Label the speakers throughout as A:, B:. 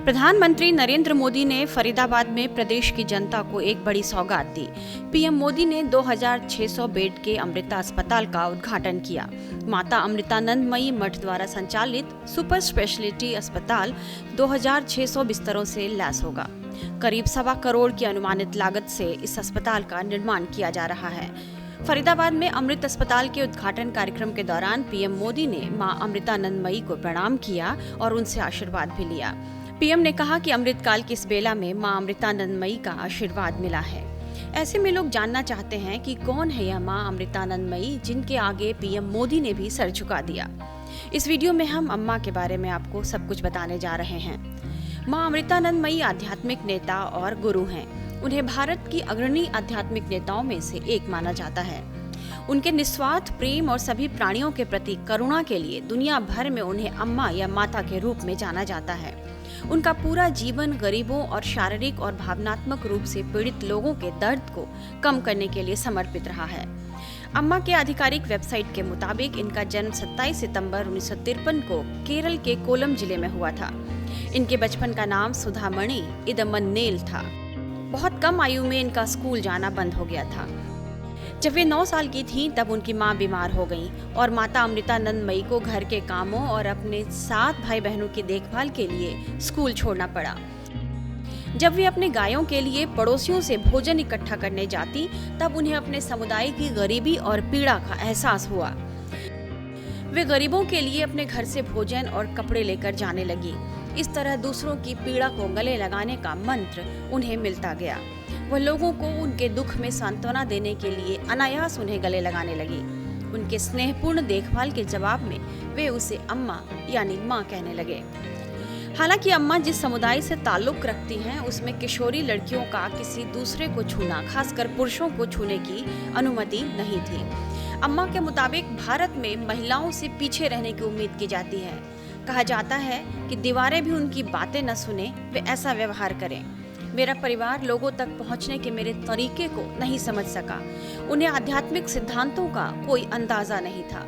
A: प्रधानमंत्री नरेंद्र मोदी ने फरीदाबाद में प्रदेश की जनता को एक बड़ी सौगात दी। पीएम मोदी ने 2600 बेड के अमृता अस्पताल का उद्घाटन किया। माता अमृतानंदमयी मठ द्वारा संचालित सुपर स्पेशलिटी अस्पताल 2600 बिस्तरों से लैस होगा। करीब 1.25 करोड़ की अनुमानित लागत से इस अस्पताल का निर्माण किया जा रहा है। फरीदाबाद में अमृत अस्पताल के उद्घाटन कार्यक्रम के दौरान पीएम मोदी ने मां अमृतानंदमयी को प्रणाम किया और उनसे आशीर्वाद भी लिया। पीएम ने कहा कि अमृतकाल की इस बेला में मां अमृतानंदमयी का आशीर्वाद मिला है। ऐसे में लोग जानना चाहते हैं कि कौन है यह मां अमृतानंदमयी जिनके आगे पीएम मोदी ने भी सर झुका दिया। इस वीडियो में हम अम्मा के बारे में आपको सब कुछ बताने जा रहे हैं। मां अमृतानंदमयी आध्यात्मिक नेता और गुरु हैं। उन्हें भारत की अग्रणी आध्यात्मिक नेताओं में से एक माना जाता है। उनके निस्वार्थ प्रेम और सभी प्राणियों के प्रति करुणा के लिए दुनिया भर में उन्हें अम्मा या माता के रूप में जाना जाता है। उनका पूरा जीवन गरीबों और शारीरिक और भावनात्मक रूप से पीड़ित लोगों के दर्द को कम करने के लिए समर्पित रहा है। अम्मा के आधिकारिक वेबसाइट के मुताबिक इनका जन्म 27 सितंबर 1953 को केरल के कोलम जिले में हुआ था। इनके बचपन का नाम सुधामणि इदमन्नेल था। बहुत कम आयु में इनका स्कूल जाना बंद हो गया था। जब वे 9 साल की थीं, तब उनकी मां बीमार हो गईं और माता अमृतानंदमयी को घर के कामों और अपने 7 भाई बहनों की देखभाल के लिए स्कूल छोड़ना पड़ा। जब वे अपने गायों के लिए पड़ोसियों से भोजन इकट्ठा करने जाती, तब उन्हें अपने समुदाय की गरीबी और पीड़ा का एहसास हुआ। वे गरीबों के लिए अपने घर से भोजन और कपड़े लेकर जाने लगी। इस तरह दूसरों की पीड़ा को गले लगाने का मंत्र उन्हें मिलता गया। वह लोगों को उनके दुख में सांत्वना देने के लिए अनायास उन्हें गले लगाने लगी। उनके स्नेहपूर्ण देखभाल के जवाब में वे उसे अम्मा यानी माँ कहने लगे। हालांकि अम्मा जिस समुदाय से ताल्लुक रखती हैं, उसमें किशोरी लड़कियों का किसी दूसरे को छूना, खासकर पुरुषों को छूने की अनुमति नहीं थी। अम्मा के मुताबिक भारत में महिलाओं से पीछे रहने की उम्मीद की जाती है। कहा जाता है कि दीवारें भी उनकी बातें न सुने, वे ऐसा व्यवहार करें। मेरा परिवार लोगों तक पहुंचने के मेरे तरीके को नहीं समझ सका। उन्हें आध्यात्मिक सिद्धांतों का कोई अंदाजा नहीं था।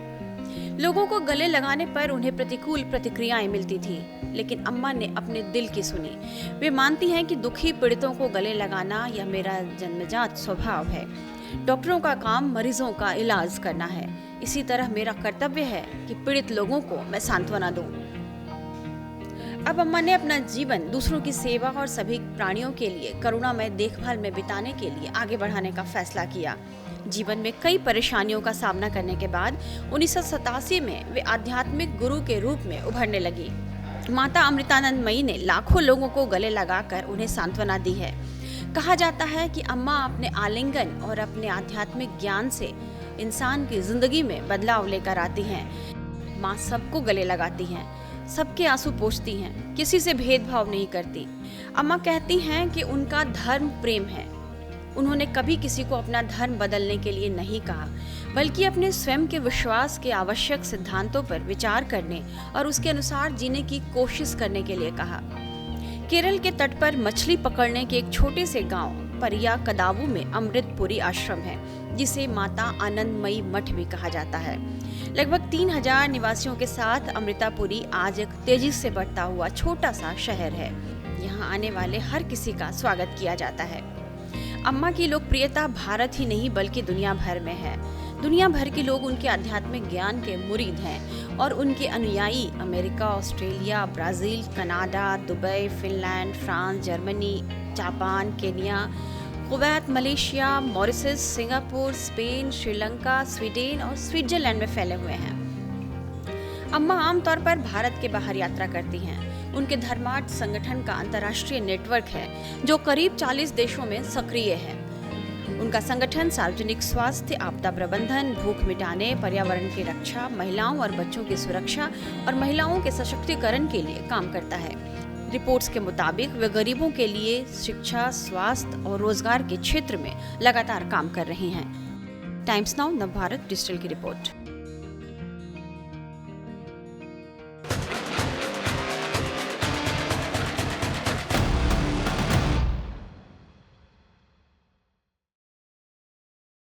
A: लोगों को गले लगाने पर उन्हें प्रतिकूल प्रतिक्रियाएं मिलती थी, लेकिन अम्मा ने अपने दिल की सुनी। वे मानती हैं कि दुखी पीड़ितों को गले लगाना यह मेरा जन्मजात स्वभाव है। डॉक्टरों का काम मरीजों का इलाज करना है। इसी तरह मेरा कर्तव्य है कि पीड़ित लोगों को मैं सांत्वना दूं। अब अम्मा ने अपना जीवन दूसरों की सेवा और सभी प्राणियों के लिए करुणामय देखभाल में बिताने के लिए आगे बढ़ाने का फैसला किया। जीवन में कई परेशानियों का सामना करने के बाद 1987 में वे आध्यात्मिक गुरु के रूप में उभरने लगी। माता अमृतानंदमयी ने लाखों लोगों को गले लगाकर उन्हें सांत्वना दी है। कहा जाता है कि अम्मा अपने आलिंगन और अपने आध्यात्मिक ज्ञान से इंसान की जिंदगी में बदलाव लेकर आती हैं। माँ सबको गले लगाती हैं, सबके आंसू पोंछती हैं, किसी से भेदभाव नहीं करती। अम्मा कहती हैं कि उनका धर्म प्रेम है। उन्होंने कभी किसी को अपना धर्म बदलने के लिए नहीं कहा, बल्कि अपने स्वयं के विश्वास के आवश्यक सिद्धांतों पर विचार करने और उसके अनुसार जीने की कोशिश करने के लिए कहा। केरल के तट पर मछली पकड़ने के एक छोटे से गांव परिया कदावू में अमृतपुरी आश्रम है, जिसे माता आनंदमयी मठ भी कहा जाता है। लगभग 3000 निवासियों के साथ अमृतापुरी आज एक तेजी से बढ़ता हुआ छोटा सा शहर है। यहाँ आने वाले हर किसी का स्वागत किया जाता है। अम्मा की लोकप्रियता भारत ही नहीं बल्कि दुनिया भर में है। दुनिया भर के लोग उनके आध्यात्मिक ज्ञान के मुरीद हैं और उनके अनुयायी America, Australia, Brazil, Canada, Dubai, Finland, France, Germany, Japan, Kenya, Kuwait, Malaysia, Mauritius, Singapore, Spain, Sri Lanka, Sweden और स्विट्जरलैंड में फैले हुए हैं। अम्मा आमतौर पर भारत के बाहर यात्रा करती हैं। उनके धर्मार्थ संगठन का अंतर्राष्ट्रीय नेटवर्क है जो करीब 40 देशों में सक्रिय है। उनका संगठन सार्वजनिक स्वास्थ्य, आपदा प्रबंधन, भूख मिटाने, पर्यावरण की रक्षा, महिलाओं और बच्चों की सुरक्षा और महिलाओं के सशक्तिकरण के लिए काम करता है। रिपोर्ट्स के मुताबिक वे गरीबों के लिए शिक्षा, स्वास्थ्य और रोजगार के क्षेत्र में लगातार काम कर रही हैं। टाइम्स नाउ नवभारत डिजिटल की रिपोर्ट।